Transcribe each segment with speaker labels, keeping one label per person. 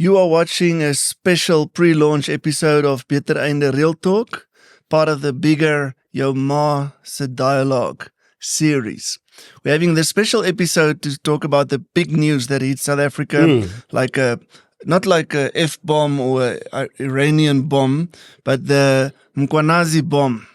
Speaker 1: You are watching a special pre-launch episode of Betereinder Real Talk, part of the bigger Jou Ma se Dialogue series. We're having this special episode to talk about the big news that hit South Africa, not like a F-bomb or an Iranian bomb, but the Mkhwanazi bomb.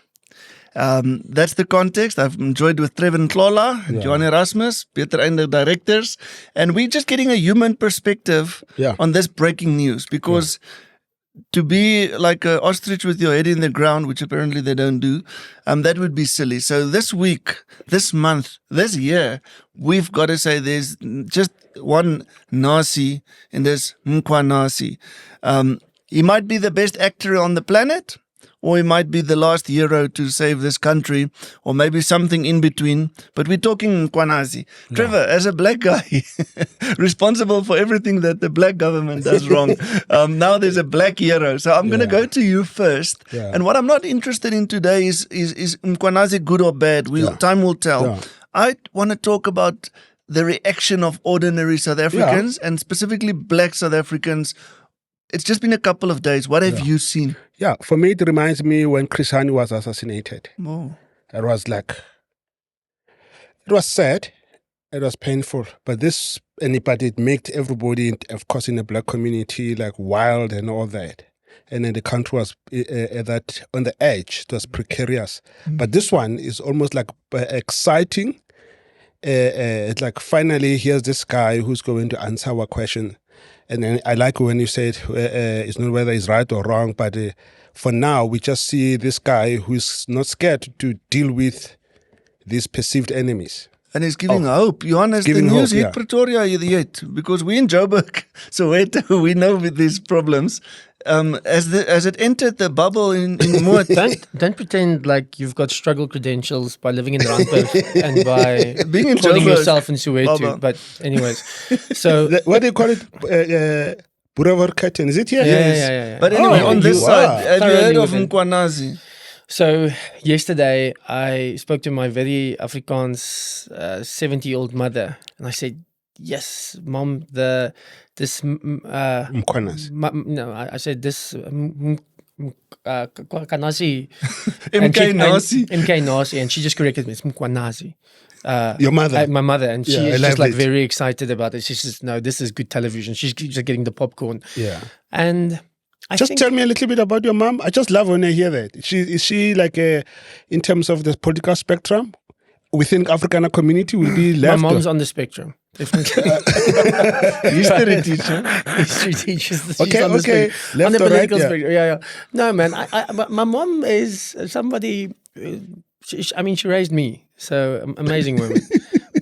Speaker 1: That's the context. I've enjoyed with Trevor Nklola and Johan Erasmus, Betereinder Directors, and we're just getting a human perspective on this breaking news, because to be like an ostrich with your head in the ground, which apparently they don't do, that would be silly. So this week, this month, this year, we've got to say there's just one Nazi, and there's Mkhwanazi. He might be the best actor on the planet, or he might be the last hero to save this country, or maybe something in between. But we're talking Mkhwanazi. No. Trevor, as a black guy, responsible for everything that the black government does wrong, now there's a black hero. So I'm going to go to you first. Yeah. And what I'm not interested in today is Mkhwanazi good or bad? Time will tell. Yeah. I want to talk about the reaction of ordinary South Africans, and specifically black South Africans. It's just been a couple of days. What have you seen?
Speaker 2: Yeah, for me, it reminds me when Chris Hani was assassinated.
Speaker 1: Oh.
Speaker 2: It was sad, it was painful, but it made everybody, of course, in the black community, like wild and all that. And then the country was on the edge. It was precarious. But this one is almost like exciting. It's like finally, here's this guy who's going to answer our question. And then I like when you said it's not whether he's right or wrong, but for now, we just see this guy who's not scared to deal with these perceived enemies.
Speaker 1: And he's giving hope. Johannes, the news hit Pretoria yet, because we in Joburg, so we know with these problems. As it entered the bubble in Muanazi.
Speaker 3: Don't pretend like you've got struggle credentials by living in Randburg and by
Speaker 1: being in
Speaker 3: calling
Speaker 1: Joburg,
Speaker 3: yourself in Soweto. But anyways, so
Speaker 2: what do you call it? Boulevard curtain, is it here?
Speaker 3: Yeah.
Speaker 1: But anyway, on this side, have you heard of Mkhwanazi?
Speaker 3: So yesterday I spoke to my very Afrikaans 70-year-old mother, and I said, "Yes, Mom, this
Speaker 2: Mkhwanazi."
Speaker 3: I said this Mkhwanazi, MK and she just corrected me. It's Mkhwanazi.
Speaker 2: Your mother,
Speaker 3: my mother, and she is just like very excited about it. She says, "No, this is good television." She's just getting the popcorn.
Speaker 2: Yeah,
Speaker 3: and.
Speaker 2: Tell me a little bit about your mom. I just love when I hear that. Is she like in terms of the political spectrum within Afrikaner community will be left?
Speaker 3: My mom's on the spectrum. Definitely.
Speaker 1: History teacher.
Speaker 3: History teachers.
Speaker 2: Okay.
Speaker 3: On the political spectrum. Yeah. No, man. My mom is somebody. She raised me. So amazing woman.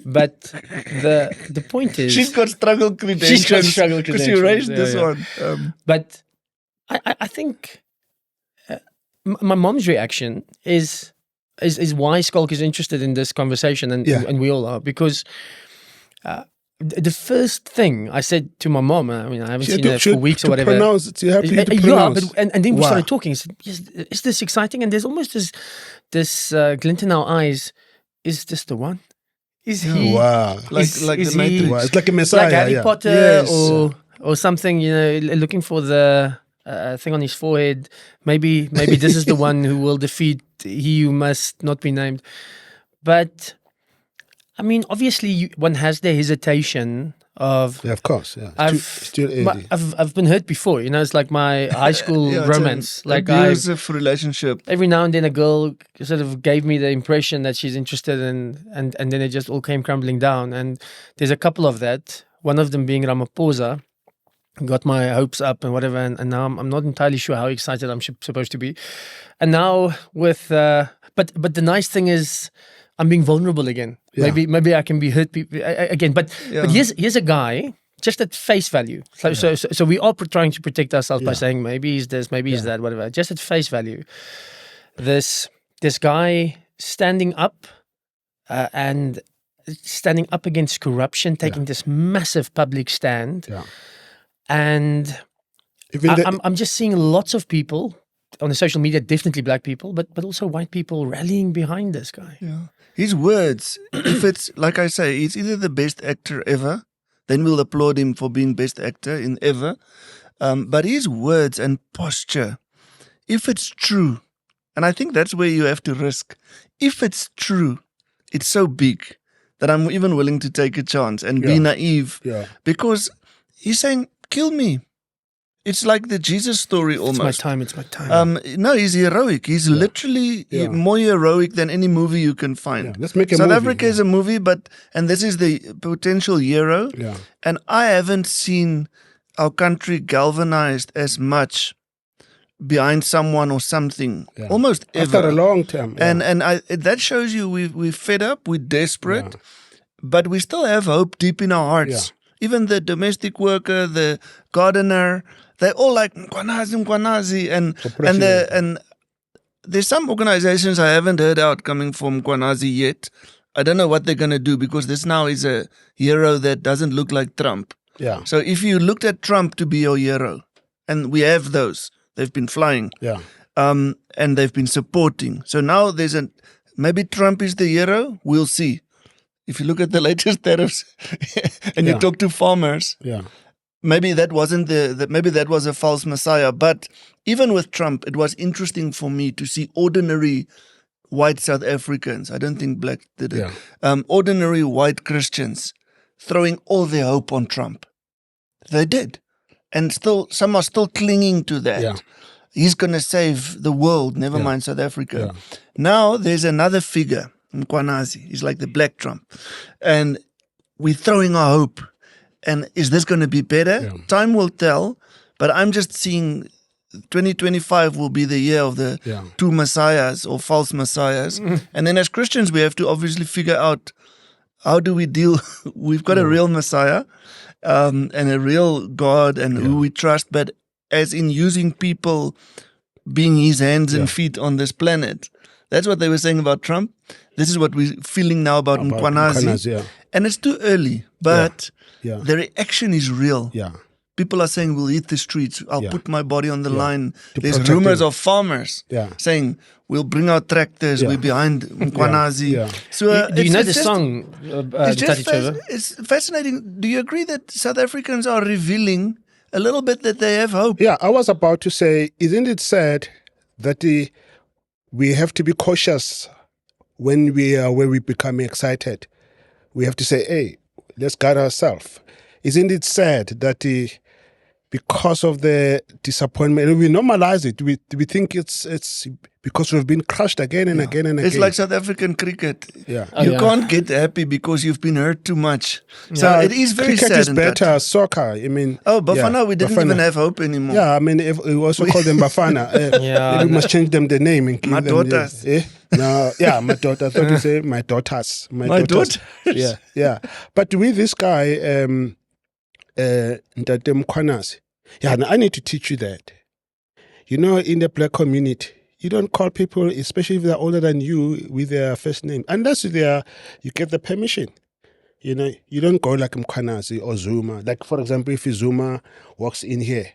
Speaker 3: But the point is,
Speaker 1: she's got struggle credentials. Because she raised this one.
Speaker 3: But I think my mom's reaction is why Skalk is interested in this conversation, and we all are, because the first thing I said to my mom, I mean, I haven't seen her for weeks or whatever.
Speaker 2: You have to pronounce.
Speaker 3: And then we started talking. I said, yes, is this exciting? And there's almost this glint in our eyes. Is this the one? Is he?
Speaker 2: Wow.
Speaker 1: Like the Matrix.
Speaker 2: Wow. It's like a Messiah.
Speaker 3: Like Harry Potter or something, looking for the thing on his forehead. Maybe this is the one who will defeat he who must not be named. But I mean, obviously, one has the hesitation of.
Speaker 2: Yeah, of course. Yeah,
Speaker 3: I've been hurt before. It's like my high school romance. Like
Speaker 1: abusive relationship.
Speaker 3: Every now and then, a girl sort of gave me the impression that she's interested in, and then it just all came crumbling down. And there's a couple of that. One of them being Ramaphosa. Got my hopes up and whatever, and now I'm not entirely sure how excited I'm supposed to be. And now with, but the nice thing is, I'm being vulnerable again. Yeah. Maybe I can be hurt again. But here's a guy just at face value. So we are trying to protect ourselves by saying maybe he's this, maybe he's that, whatever. Just at face value, this guy standing up and standing up against corruption, taking this massive public stand. Yeah. And I'm just seeing lots of people on the social media, definitely black people, but also white people rallying behind this guy.
Speaker 1: Yeah. His words, if it's, like I say, he's either the best actor ever, then we'll applaud him for being best actor in ever. But his words and posture, if it's true, and I think that's where you have to risk. If it's true, it's so big that I'm even willing to take a chance and be naive.
Speaker 2: Yeah.
Speaker 1: Because he's saying, kill me. It's like the Jesus story almost.
Speaker 3: It's my time.
Speaker 1: No, he's heroic. He's literally more heroic than any movie you can find.
Speaker 2: Yeah. Let's make a
Speaker 1: South
Speaker 2: movie.
Speaker 1: Africa is a movie, and this is the potential hero.
Speaker 2: Yeah.
Speaker 1: And I haven't seen our country galvanized as much behind someone or something almost ever.
Speaker 2: After a long time. Yeah.
Speaker 1: And that shows you we're fed up, we're desperate, but we still have hope deep in our hearts.
Speaker 2: Yeah.
Speaker 1: Even the domestic worker, the gardener, they're all like Mkhwanazi, and there's some organizations I haven't heard out coming from Mkhwanazi yet. I don't know what they're going to do, because this now is a hero that doesn't look like Trump.
Speaker 2: Yeah.
Speaker 1: So if you looked at Trump to be your hero, and we have those, they've been flying.
Speaker 2: Yeah.
Speaker 1: And they've been supporting. So now maybe Trump is the hero. We'll see. If you look at the latest tariffs and you talk to farmers, maybe that wasn't maybe that was a false messiah. But even with Trump, it was interesting for me to see ordinary white South Africans. I don't think black did it. Ordinary white Christians throwing all their hope on Trump. They did. And some are still clinging to that.
Speaker 2: Yeah.
Speaker 1: He's going to save the world, never mind South Africa. Now there's another figure, Mkhwanazi. He's like the black Trump. And we're throwing our hope. And is this going to be better?
Speaker 2: Yeah.
Speaker 1: Time will tell. But I'm just seeing 2025 will be the year of the two messiahs or false messiahs. And then as Christians, we have to obviously figure out, how do we deal? We've got a real messiah and a real God and who we trust. But as in using people being his hands and feet on this planet. That's what they were saying about Trump. This is what we're feeling now about Mkhwanazi. And it's too early, but the reaction is real.
Speaker 2: Yeah.
Speaker 1: People are saying, we'll hit the streets. I'll put my body on the line.
Speaker 2: To
Speaker 1: There's
Speaker 2: protect
Speaker 1: rumors
Speaker 2: him.
Speaker 1: of farmers saying, we'll bring out tractors. We're behind Mkhwanazi. So,
Speaker 3: do you know the song, Tati Trevor?
Speaker 1: It's fascinating. Do you agree that South Africans are revealing a little bit that they have hope?
Speaker 2: Yeah, I was about to say, isn't it sad that we have to be cautious when we become excited? We have to say, hey, let's guard ourselves. Isn't it sad that because of the disappointment, we normalize it. We think it's because we've been crushed again and again and again.
Speaker 1: It's like South African cricket.
Speaker 2: Yeah.
Speaker 1: You can't get happy because you've been hurt too much. So it is very
Speaker 2: cricket
Speaker 1: sad.
Speaker 2: Cricket is better. Soccer, I mean.
Speaker 1: Oh, Bafana, we didn't even have hope anymore.
Speaker 2: Yeah, I mean, we also call them Bafana. Maybe we must change them the name. And give
Speaker 1: my
Speaker 2: them
Speaker 1: daughters.
Speaker 2: No, yeah, my daughter. I thought you say my daughters.
Speaker 1: My daughters.
Speaker 2: Yeah. But with this guy, Ntate Mkhwanazi, I need to teach you that. You know, in the black community, you don't call people, especially if they're older than you, with their first name. Unless you get the permission. You know, you don't go like Mkhwanazi or Zuma. Like, for example, if Zuma walks in here,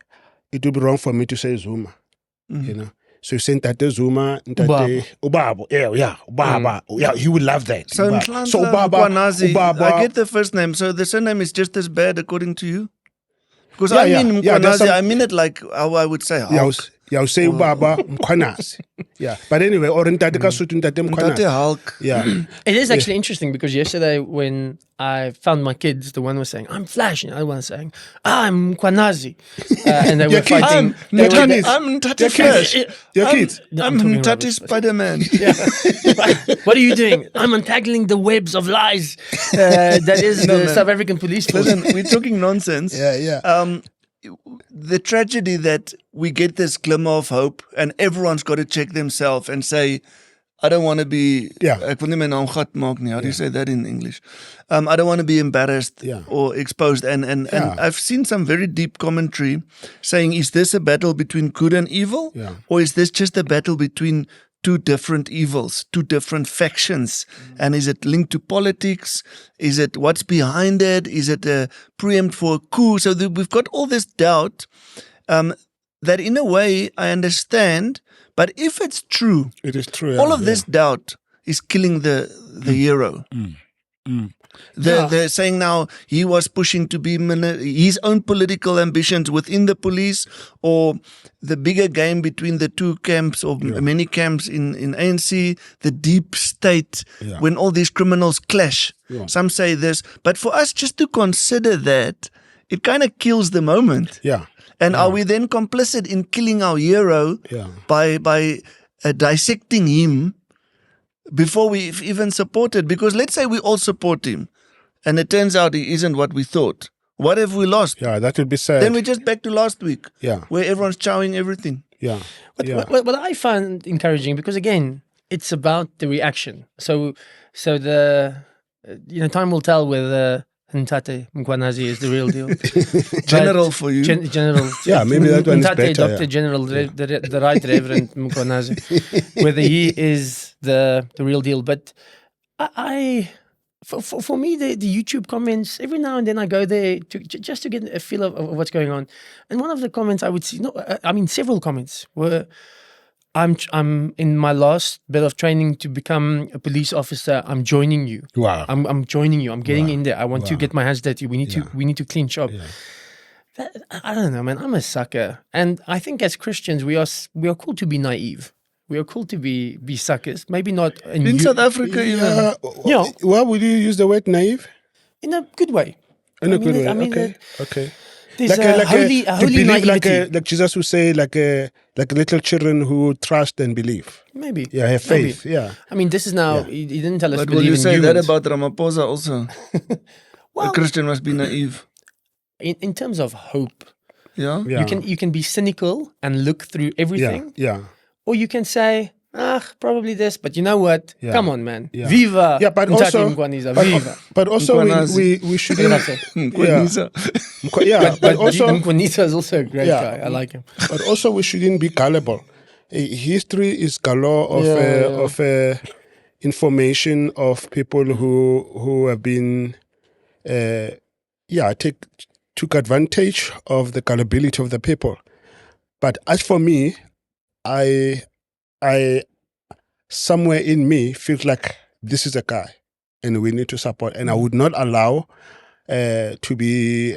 Speaker 2: it would be wrong for me to say Zuma. You know. So you say Ntate Zuma, Ntate Ubaba. Ubaba. Yeah, he would love that.
Speaker 1: So Ubaba, Mkhwanazi, I get the first name. So the surname is just as bad according to you? Because I mean Mkhwanazi, I mean it like how I would say Hulk.
Speaker 2: Yeah, say Ubaba Mkhwanazi. Yeah. But anyway, or Ntate Kasutu, Ntate Mkhwanazi.
Speaker 1: Ntate Hulk.
Speaker 2: Yeah.
Speaker 3: It is actually interesting because yesterday when I found my kids, the one was saying, I'm Flash, and the other one was saying, I'm Mkhwanazi. And they were fighting.
Speaker 1: I'm Ntate Flash.
Speaker 2: Your kids.
Speaker 1: I'm Ntate Spider-Man.
Speaker 3: What are you doing? I'm untangling the webs of lies. That is the South African police force.
Speaker 1: Listen, we're talking nonsense.
Speaker 2: Yeah.
Speaker 1: The tragedy that we get this glimmer of hope and everyone's got to check themselves and say, I don't want to be, ek wil nie my naam gat maak nie. How do you say that in English? I don't want to be embarrassed or exposed. And I've seen some very deep commentary saying, is this a battle between good and evil? Or is this just a battle between two different evils, two different factions? And is it linked to politics? Is it what's behind it? Is it a preempt for a coup? So we've got all this doubt that in a way I understand, but if it's true,
Speaker 2: it is true.
Speaker 1: All of this doubt is killing the hero. They're saying now he was pushing to be his own political ambitions within the police, or the bigger game between the two camps or many camps in ANC, the deep state, when all these criminals clash.
Speaker 2: Yeah.
Speaker 1: Some say this, but for us just to consider that, it kind of kills the moment.
Speaker 2: Yeah.
Speaker 1: And are we then complicit in killing our hero by dissecting him before we even support it? Because let's say we all support him and it turns out he isn't what we thought. What have we lost?
Speaker 2: Yeah, that would be sad.
Speaker 1: Then we're just back to last week,
Speaker 2: Yeah.
Speaker 1: where everyone's chowing everything.
Speaker 2: Yeah.
Speaker 3: What I find encouraging, because again, it's about the reaction. So the time will tell whether Ntate Mkhwanazi is the real deal.
Speaker 1: General for you.
Speaker 3: General.
Speaker 2: Yeah, maybe that one is
Speaker 3: Ntate,
Speaker 2: better.
Speaker 3: Dr. General, the Right Reverend Mkhwanazi, whether he is the real deal. But for me, the YouTube comments, every now and then I go there just to get a feel of what's going on. And one of the comments I would see, several comments were, I'm in my last bit of training to become a police officer. I'm joining you.
Speaker 2: Wow.
Speaker 3: I'm joining you. I'm getting in there. I want to get my hands dirty. We need to clean shop.
Speaker 2: Yeah.
Speaker 3: I don't know, man. I'm a sucker, and I think as Christians we are cool to be naive. We are cool to be suckers. Maybe not
Speaker 1: in South Africa, even.
Speaker 2: Why would you use the word naive?
Speaker 3: In a good way.
Speaker 2: In a good way.
Speaker 3: I mean,
Speaker 2: Okay.
Speaker 3: There's a holy naivety.
Speaker 2: like Jesus would say, like little children who trust and believe.
Speaker 3: Maybe.
Speaker 2: Yeah, have faith.
Speaker 3: Maybe.
Speaker 2: Yeah.
Speaker 3: I mean, this is now. He didn't tell us
Speaker 1: But
Speaker 3: to
Speaker 1: will
Speaker 3: believe
Speaker 1: you
Speaker 3: in
Speaker 1: say
Speaker 3: humans.
Speaker 1: that about Ramaphosa also?
Speaker 3: Well,
Speaker 1: a Christian must be naive.
Speaker 3: In terms of hope,
Speaker 1: Yeah.
Speaker 3: you can be cynical and look through everything,
Speaker 2: Yeah.
Speaker 3: or you can say, probably this, but you know what?
Speaker 2: Yeah.
Speaker 3: Come on, man.
Speaker 2: Yeah.
Speaker 3: Viva!
Speaker 2: Yeah, but
Speaker 3: Ntate
Speaker 2: also,
Speaker 3: Mkhwanazi, viva!
Speaker 2: but also we shouldn't.
Speaker 1: Mkhwanazi.
Speaker 2: But also
Speaker 3: Mkhwanazi is also a great guy. I like him.
Speaker 2: But also we shouldn't be gullible. History is galore of information of people who have been took advantage of the gullibility of the people. But as for me, I somewhere in me feels like this is a guy and we need to support, and I would not allow to be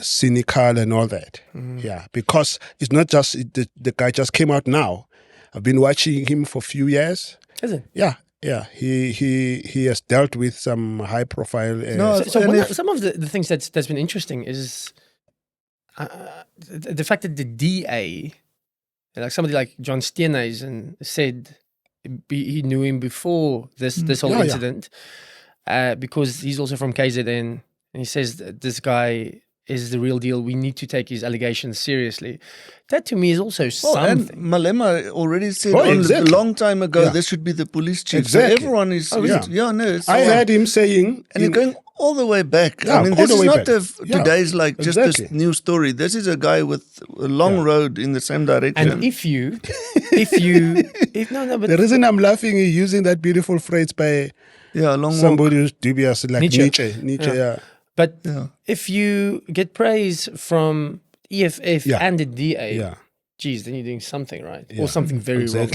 Speaker 2: cynical and all that. Yeah, because it's not just the guy just came out now. I've been watching him for a few years.
Speaker 3: Is it?
Speaker 2: Yeah. He has dealt with some high profile.
Speaker 3: Some of the things that's been interesting is the fact that the DA, like somebody like John Steenhuisen, said he knew him before this whole incident, because he's also from KZN, and he says that this guy is the real deal. We need to take his allegations seriously. That to me is also something.
Speaker 1: And Malema already said a long time ago this should be the police chief.
Speaker 2: Exactly.
Speaker 1: So everyone is.
Speaker 2: I heard him saying,
Speaker 1: and it's going all the way back.
Speaker 2: Yeah,
Speaker 1: I mean,
Speaker 2: all
Speaker 1: this
Speaker 2: the
Speaker 1: is
Speaker 2: way
Speaker 1: not
Speaker 2: back.
Speaker 1: today's like just this new story. This is a guy with a long road in the same direction.
Speaker 3: And if but
Speaker 2: the reason I'm laughing is using that beautiful phrase by somebody who's dubious, like Nietzsche. Yeah.
Speaker 3: But if you get praise from EFF and the DA, geez, then you're doing something right, or something very wrong.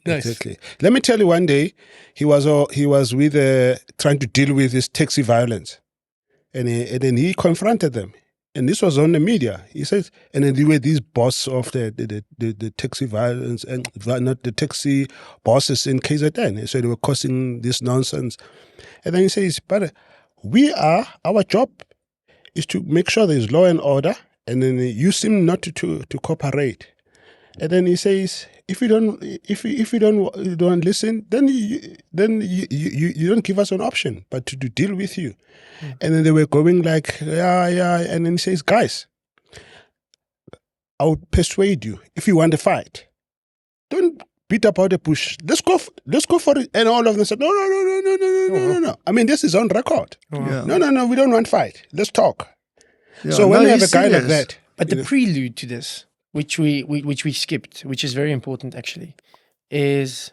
Speaker 3: Nice.
Speaker 2: Exactly. Let me tell you, one day he was with trying to deal with this taxi violence, and then he confronted them, and this was on the media. He says, and then they were these boss of the taxi violence, and not the taxi bosses in KZN. So they were causing this nonsense, and then he says, but our job is to make sure there is law and order, and then you seem not to cooperate. And then he says, if you don't listen, then you don't give us an option, but to deal with you. And then they were going like, and then he says, guys, I would persuade you, if you want to fight, don't beat about the bush. Let's go for it. And all of them said, no. I mean, this is on record. No, we don't want fight. Let's talk. So when you have a guy like that,
Speaker 3: but the prelude to this, which we skipped, which is very important actually, is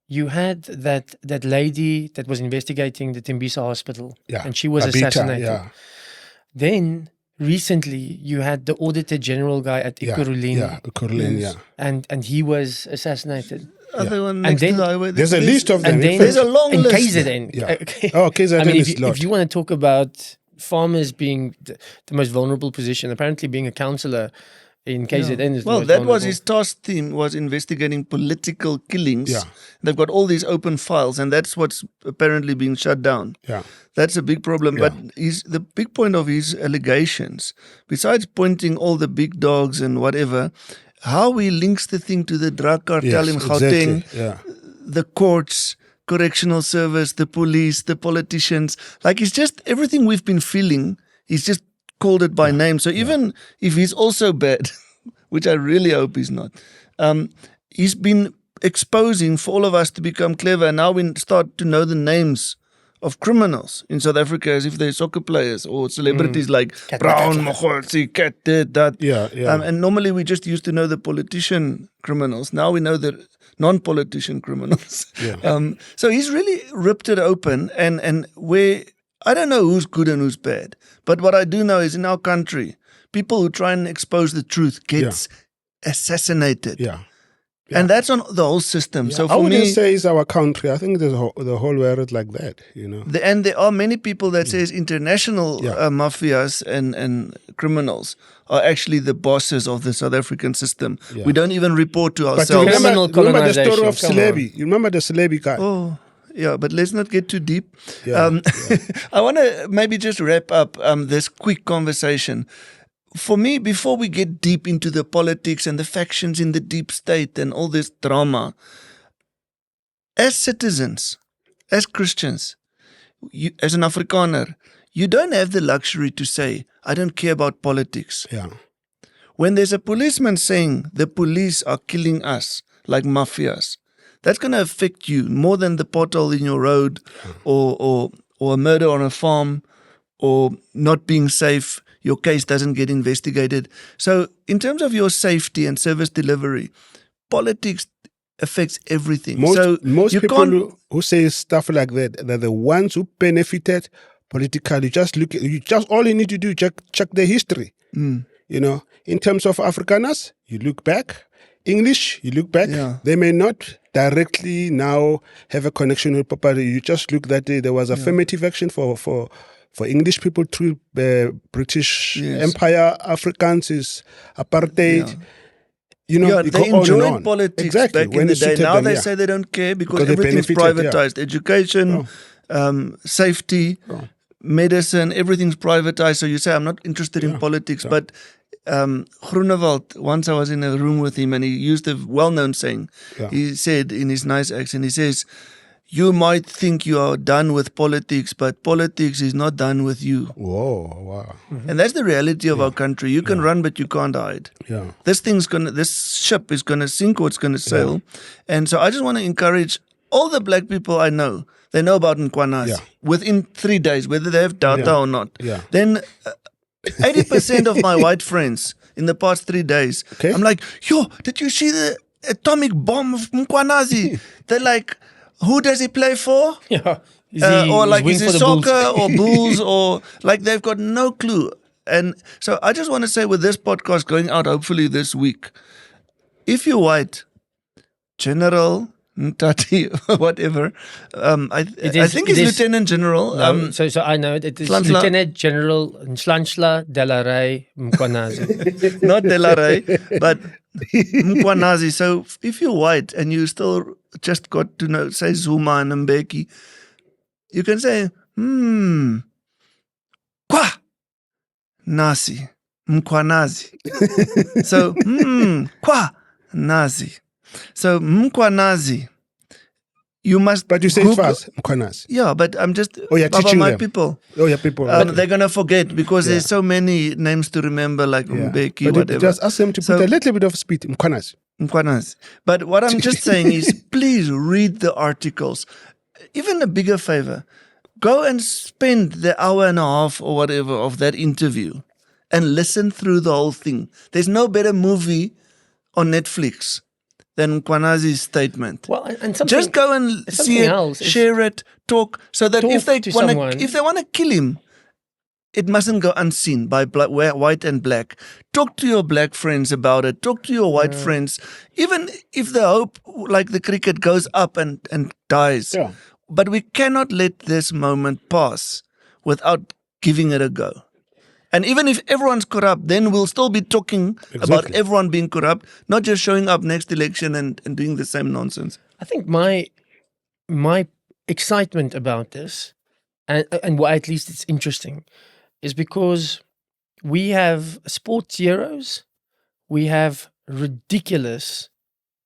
Speaker 3: you had that lady that was investigating the Tembisa hospital, and she was assassinated. Then recently you had the Auditor General guy at Ekurhuleni.
Speaker 2: Yeah, Ekurhuleni, yeah.
Speaker 3: And he was assassinated.
Speaker 1: Other one
Speaker 3: And
Speaker 1: next
Speaker 3: then
Speaker 1: to the highway.
Speaker 2: There's a list of them.
Speaker 3: And then
Speaker 1: There's a long
Speaker 3: and
Speaker 1: list.
Speaker 3: KZN.
Speaker 2: Yeah.
Speaker 3: Okay.
Speaker 2: Oh, KZN
Speaker 3: I mean,
Speaker 2: is lot.
Speaker 3: if you want to talk about farmers being the most vulnerable position, apparently being a councillor in KZN is the
Speaker 1: Well,
Speaker 3: most
Speaker 1: that was
Speaker 3: vulnerable.
Speaker 1: his task team, was investigating political killings.
Speaker 2: Yeah.
Speaker 1: They've got all these open files, and that's what's apparently being shut down.
Speaker 2: Yeah.
Speaker 1: That's a big problem.
Speaker 2: Yeah.
Speaker 1: But the big point of his allegations, besides pointing all the big dogs and whatever, how he links the thing to the drug cartel in Gauteng,
Speaker 2: exactly. Yeah.
Speaker 1: the courts, correctional service, the police, the politicians. Like, it's just everything we've been feeling, he's just called it by name. So even if he's also bad, which I really hope he's not, he's been exposing for all of us to become clever. And now we start to know the names of criminals in South Africa as if they're soccer players or celebrities like Brown, Mkhwanazi, Cat, that.
Speaker 2: Yeah, yeah.
Speaker 1: And normally we just used to know the politician criminals. Now we know the non-politician criminals.
Speaker 2: Yeah.
Speaker 1: So he's really ripped it open, and where I don't know who's good and who's bad. But what I do know is in our country, people who try and expose the truth gets assassinated.
Speaker 2: Yeah.
Speaker 1: And that's on the whole system. So
Speaker 2: I
Speaker 1: for
Speaker 2: wouldn't
Speaker 1: me,
Speaker 2: say it's our country. I think there's the whole world like that, you know.
Speaker 1: and there are many people that says international
Speaker 2: Yeah.
Speaker 1: mafias and criminals are actually the bosses of the South African system.
Speaker 2: Yeah.
Speaker 1: We don't even report to
Speaker 2: But you
Speaker 1: ourselves.
Speaker 3: Criminal
Speaker 2: remember the story of
Speaker 3: colonization, come on.
Speaker 2: Celebi? You remember the Celebi guy?
Speaker 1: Oh, yeah, but let's not get too deep.
Speaker 2: Yeah,
Speaker 1: I want to maybe just wrap up this quick conversation. For me, before we get deep into the politics and the factions in the deep state and all this drama, as citizens, as Christians, as an Afrikaner, you don't have the luxury to say, I don't care about politics.
Speaker 2: Yeah.
Speaker 1: When there's a policeman saying the police are killing us like mafias, that's going to affect you more than the pothole in your road or a murder on a farm or not being safe. Your case doesn't get investigated. So in terms of your safety and service delivery, politics affects everything.
Speaker 2: Most
Speaker 1: you
Speaker 2: people who say stuff like that, they're the ones who benefited politically. All you need to do is check the history. You know, in terms of Afrikaners, you look back. English, you look back.
Speaker 1: Yeah.
Speaker 2: They may not directly now have a connection with Papa. You just look that there was affirmative action for English people through British Empire. Afrikaans is apartheid.
Speaker 1: Yeah.
Speaker 2: You know,
Speaker 1: they enjoyed politics
Speaker 2: exactly.
Speaker 1: back in the day. Now they say they don't care because
Speaker 2: they
Speaker 1: everything's
Speaker 2: benefited,
Speaker 1: privatized. Education, safety, medicine, everything's privatized. So you say, I'm not interested in politics. But Groenewald, once I was in a room with him and he used a well-known saying. He said in his nice accent, he says, you might think you are done with politics, but politics is not done with you.
Speaker 2: Whoa, wow.
Speaker 1: And that's the reality of our country. You can run, but you can't hide.
Speaker 2: Yeah.
Speaker 1: This ship is going to sink or it's going to sail. And so I just want to encourage all the black people I know. They know about Mkhwanazi within 3 days, whether they have data or not.
Speaker 2: Yeah.
Speaker 1: Then 80% of my white friends in the past 3 days, I'm like, yo, did you see the atomic bomb of Mkhwanazi? They're like, who does he play for?
Speaker 3: Yeah.
Speaker 1: Or like, is
Speaker 3: wing
Speaker 1: it
Speaker 3: for the Bulls?
Speaker 1: soccer or Bulls or like they've got no clue. And so I just want to say with this podcast going out hopefully this week, if you're white, General Mkhwanazi, whatever, I think he's Lieutenant General.
Speaker 3: No, so I know it is
Speaker 1: Nhlanhla.
Speaker 3: Lieutenant General Nhlanhla de la Rey Mkhwanazi.
Speaker 1: Not De La Rey, but Mkhwanazi. So if you're white and you still just got to know, say Zuma and Mbeki, you can say, Kwa Nasi, Mkhwanazi. So, Kwa Nazi. So, Mkhwanazi. You must.
Speaker 2: But you say it fast, Mkhwanazi.
Speaker 1: Yeah, but I'm just.
Speaker 2: you're teaching
Speaker 1: my
Speaker 2: them.
Speaker 1: people.
Speaker 2: People.
Speaker 1: They're gonna forget because there's so many names to remember, like Mbeki,
Speaker 2: but
Speaker 1: whatever.
Speaker 2: Just ask them to put a little bit of speed, Mkhwanazi.
Speaker 1: But what I'm just saying is, please read the articles. Even a bigger favor, go and spend the hour and a half or whatever of that interview and listen through the whole thing. There's no better movie on Netflix than Mkhwanazi's statement.
Speaker 3: Well, and something,
Speaker 1: just go and see it,
Speaker 3: else is
Speaker 1: share it, talk, so that
Speaker 3: talk
Speaker 1: if they
Speaker 3: to
Speaker 1: want
Speaker 3: someone.
Speaker 1: to kill him, it mustn't go unseen by white and black. Talk to your black friends about it. Talk to your white friends. Even if the hope, like the cricket, goes up and dies.
Speaker 2: Yeah.
Speaker 1: But we cannot let this moment pass without giving it a go. And even if everyone's corrupt, then we'll still be talking about everyone being corrupt, not just showing up next election and doing the same nonsense.
Speaker 3: I think my excitement about this, and why at least it's interesting, is because we have sports heroes, we have ridiculous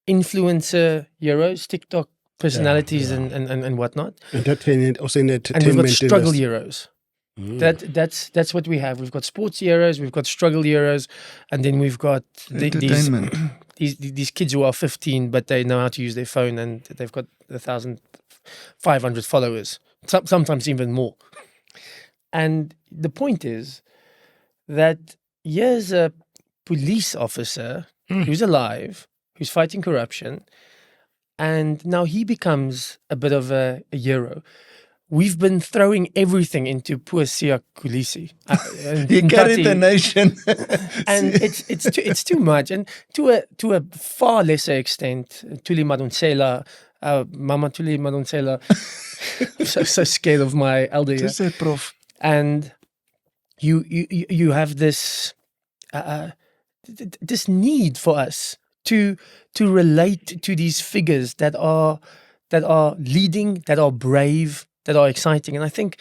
Speaker 3: influencer heroes, TikTok personalities and whatnot.
Speaker 2: Entertainment, also in
Speaker 3: And we've got
Speaker 2: entertainment
Speaker 3: struggle
Speaker 2: industry.
Speaker 3: heroes. That's what we have. We've got sports heroes, we've got struggle heroes, and then we've got
Speaker 1: Entertainment.
Speaker 3: these kids who are 15 but they know how to use their phone and they've got 1,500 followers, sometimes even more. And the point is that here's a police officer who's alive, who's fighting corruption, and now he becomes a bit of a hero. We've been throwing everything into poor Siya Kolisi.
Speaker 1: You carried the nation.
Speaker 3: And it's too much. And to a far lesser extent, Thuli Madonsela, Mama Thuli Madonsela, I'm so scared of my elder here.
Speaker 1: Just say, Prof.
Speaker 3: And you have this this need for us to relate to these figures that are leading, that are brave, that are exciting. And I think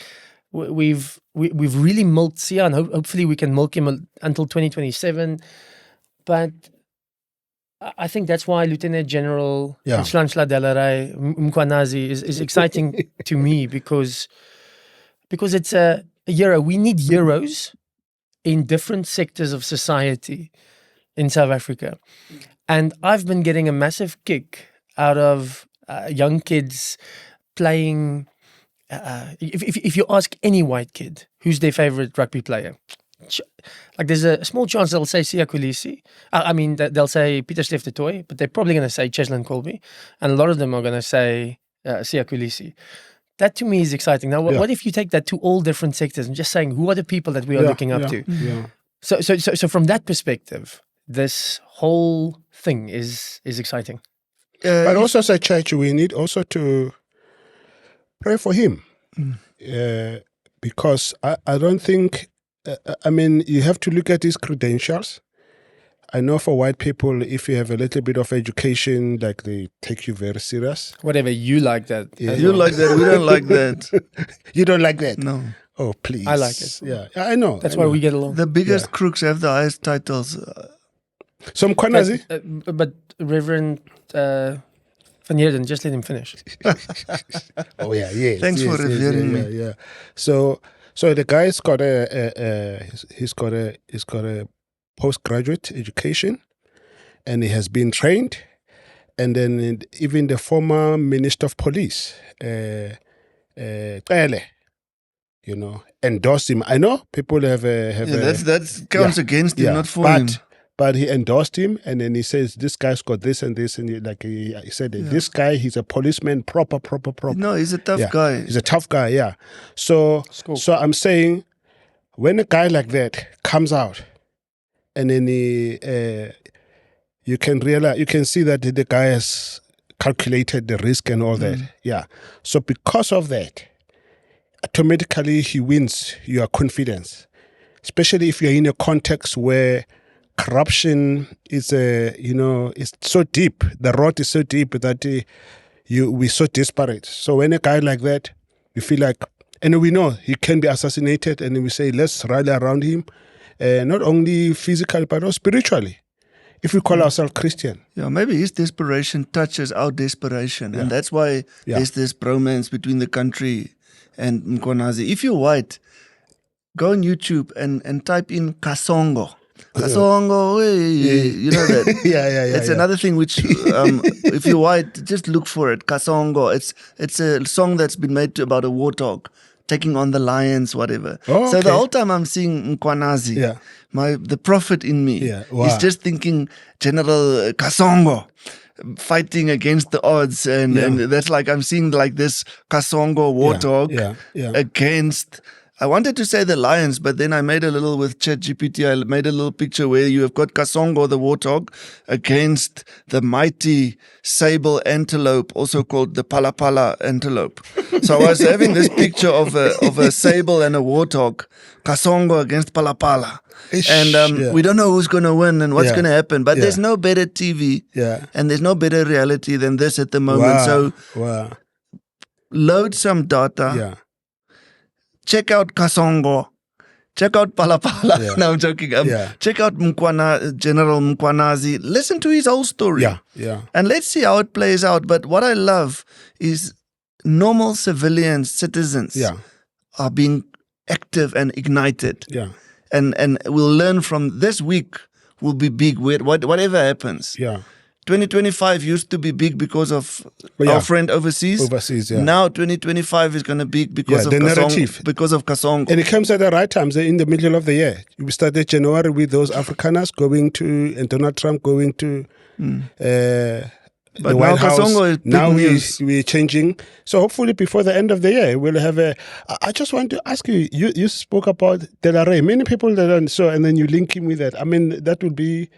Speaker 3: we've really milked Siya, and hopefully we can milk him until 2027. But I think that's why Lieutenant General Nhlanhla Rey Mkhwanazi is exciting to me, because it's a hero. We need heroes in different sectors of society in South Africa. And I've been getting a massive kick out of young kids playing. If you ask any white kid who's their favorite rugby player, like there's a small chance they'll say Siya Kolisi. I mean, they'll say Peter Steph du Toit, but they're probably going to say Cheslin Kolbe, and a lot of them are going to say Siya Kolisi. That to me is exciting. Now, what if you take that to all different sectors and just saying who are the people that we are looking up to?
Speaker 2: Yeah.
Speaker 3: So from that perspective, this whole thing is exciting.
Speaker 2: But also as a church, we need also to pray for him. Because I don't think, I mean, you have to look at his credentials. I know for white people, if you have a little bit of education, like they take you very serious.
Speaker 3: Whatever, you like that.
Speaker 2: Yeah.
Speaker 1: You like that. We don't like that.
Speaker 2: You don't like that?
Speaker 1: No.
Speaker 2: Oh, please.
Speaker 3: I like it.
Speaker 2: Yeah, I know.
Speaker 3: That's why we get along.
Speaker 1: The biggest crooks have the highest titles.
Speaker 2: So Mkhwanazi?
Speaker 3: But Reverend Van Heerden, just let him finish.
Speaker 2: Oh yeah, yes.
Speaker 1: Thanks for revering me.
Speaker 2: Yeah. So the guy's got he's got a postgraduate education, and he has been trained, and then even the former Minister of Police, Cele, endorsed him. I know people have
Speaker 1: that counts against him, not for him.
Speaker 2: But he endorsed him, and then he says, this guy's got this and this, and he said, this guy, he's a policeman, proper.
Speaker 1: No, he's a tough guy.
Speaker 2: He's a tough guy, yeah. So I'm saying, when a guy like that comes out, and then you can see that the guy has calculated the risk and all that, yeah. So because of that, automatically he wins your confidence, especially if you're in a context where corruption is it's so deep. The rot is so deep that we're so disparate. So when a guy like that, we feel like, and we know he can be assassinated, and we say let's rally around him, not only physically but also spiritually. If we call ourselves Christian,
Speaker 1: maybe his desperation touches our desperation, and that's why there's this bromance between the country and Mkhwanazi. If you're white, go on YouTube and type in Kasongo. Kasongo, you know that. It's another thing which, if you're white, just look for it. Kasongo. It's a song that's been made about a warthog taking on the lions, whatever.
Speaker 2: Oh,
Speaker 1: so the whole time I'm seeing Mkhwanazi, the prophet in me, is just thinking General Kasongo fighting against the odds, and that's like I'm seeing like this Kasongo warthog against I wanted to say the lions, but then I made a little with ChatGPT. I made a little picture where you have got Kasongo the warthog against the mighty sable antelope, also called the palapala antelope. So I was having this picture of a sable and a warthog, Kasongo against palapala. And we don't know who's going to win and what's going to happen. But there's no better TV and there's no better reality than this at the moment. So load some data. Check out Kasongo. Check out Palapala. No, I'm joking. Check out General Mkhwanazi. Listen to his whole story. And let's see how it plays out. But what I love is normal civilians, citizens are being active and ignited. And we'll learn from this week will be big. Whatever happens. 2025 used to be big because of our friend overseas. Now 2025 is going to be big because of
Speaker 2: the
Speaker 1: Kasongo,
Speaker 2: narrative.
Speaker 1: because of Kasongo.
Speaker 2: And it comes at the right time, in the middle of the year. We started January with those Afrikaners going to, and Donald Trump going to the White House.
Speaker 1: Kasongo is big
Speaker 2: now
Speaker 1: news.
Speaker 2: we're changing. So hopefully before the end of the year, we'll have I just want to ask you, you spoke about De La Rey. Many people that don't so, and then you link him with that. I mean, that would be...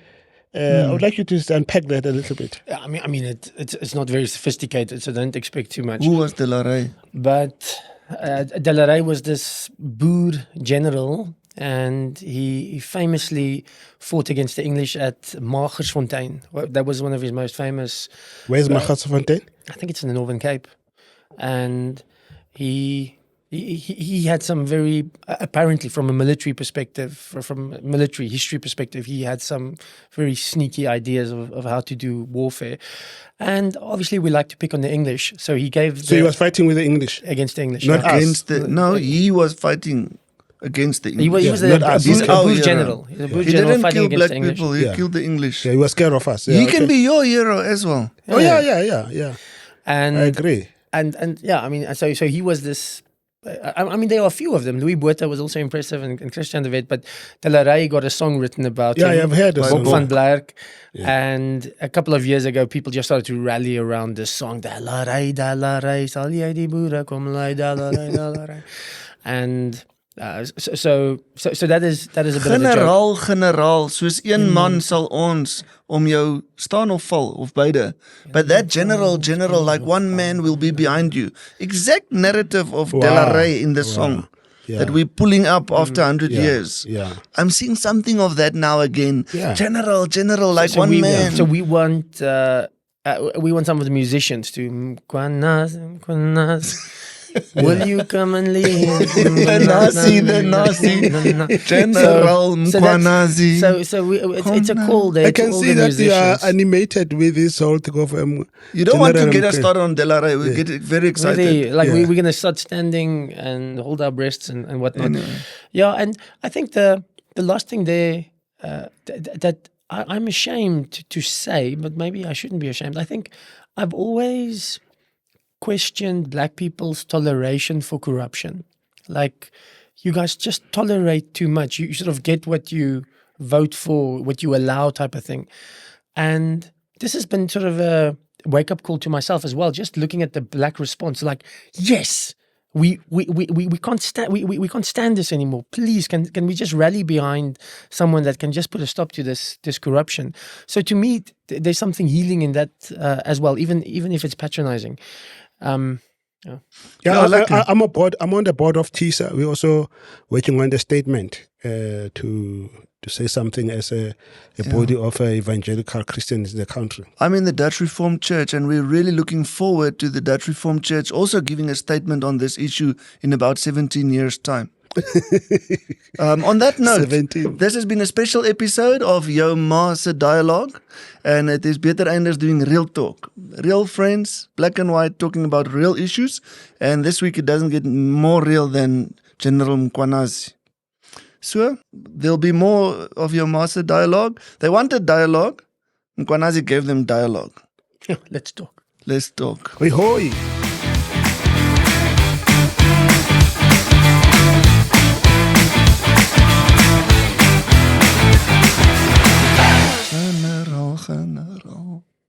Speaker 2: I would like you to unpack that a little bit.
Speaker 3: I mean, it's not very sophisticated, so don't expect too much.
Speaker 1: Who was De La Rey?
Speaker 3: But De La Rey was this Boer general, and he famously fought against the English at Magersfontein. That was one of his most famous.
Speaker 2: Where's Magersfontein?
Speaker 3: I think it's in the Northern Cape, and he had some very, apparently from a military perspective, from a military history perspective, he had some very sneaky ideas of how to do warfare. And obviously we like to pick on the English. So he gave...
Speaker 2: So he was fighting with the English?
Speaker 3: Against the English.
Speaker 2: Not
Speaker 1: against he was fighting against the English.
Speaker 3: He was a Boer general. He
Speaker 1: didn't kill black people, he killed the English.
Speaker 2: He was scared of us.
Speaker 1: He can be your hero as well.
Speaker 2: Oh, yeah.
Speaker 3: And
Speaker 2: I agree.
Speaker 3: And I mean, so he was this... I mean, there are a few of them. Louis Botha was also impressive, and Christian de Wet, but De La Rey got a song written about him.
Speaker 2: I've heard the song.
Speaker 3: Bob van Blerk. And a couple of years ago, people just started to rally around this song. De La Rey, sal jy die boere kom lei, De La Rey. And so that is a bit
Speaker 1: Generaal,
Speaker 3: of a
Speaker 1: generaal, soos een man sal ons om jou staan of val, of beide. But that general, like one man will be behind you. Exact narrative of De La Rey in the song that we're pulling up after 100 years. I'm seeing something of that now again. General, like one man.
Speaker 3: So we want some of the musicians to Mkhwanazi. Will you come and lead?
Speaker 1: the Nazi, General Mkhwanazi.
Speaker 3: So it's a call there.
Speaker 2: I can see that you are animated with this whole thing of
Speaker 1: you don't want to get us started on De La Rey. We get very excited.
Speaker 3: Really, we're going to start standing and hold our breasts and whatnot. And I think the last thing there that I'm ashamed to say, but maybe I shouldn't be ashamed. I think I've always questioned black people's toleration for corruption. Like, you guys just tolerate too much. You sort of get what you vote for, what you allow type of thing. And this has been sort of a wake-up call to myself as well, just looking at the black response. Like, yes, we can't stand this anymore. Please, can we just rally behind someone that can just put a stop to this corruption? So to me, there's something healing in that as well, even if it's patronizing.
Speaker 2: I'm on the board of TISA. We're also working on the statement to say something as a body of evangelical Christians in the country. I'm
Speaker 1: in the Dutch Reformed Church, and we're really looking forward to the Dutch Reformed Church also giving a statement on this issue in about 17 years' time. On that note,
Speaker 2: 17.
Speaker 1: This has been a special episode of Jou Ma Se Dialogue, and it is Betereinders doing real talk. Real friends, black and white, talking about real issues, and this week it doesn't get more real than General Mkhwanazi. So, there'll be more of Jou Ma Se Dialogue. They wanted dialogue. Mkhwanazi gave them dialogue.
Speaker 3: Let's talk.
Speaker 1: Let's talk.
Speaker 2: Hoi hoi.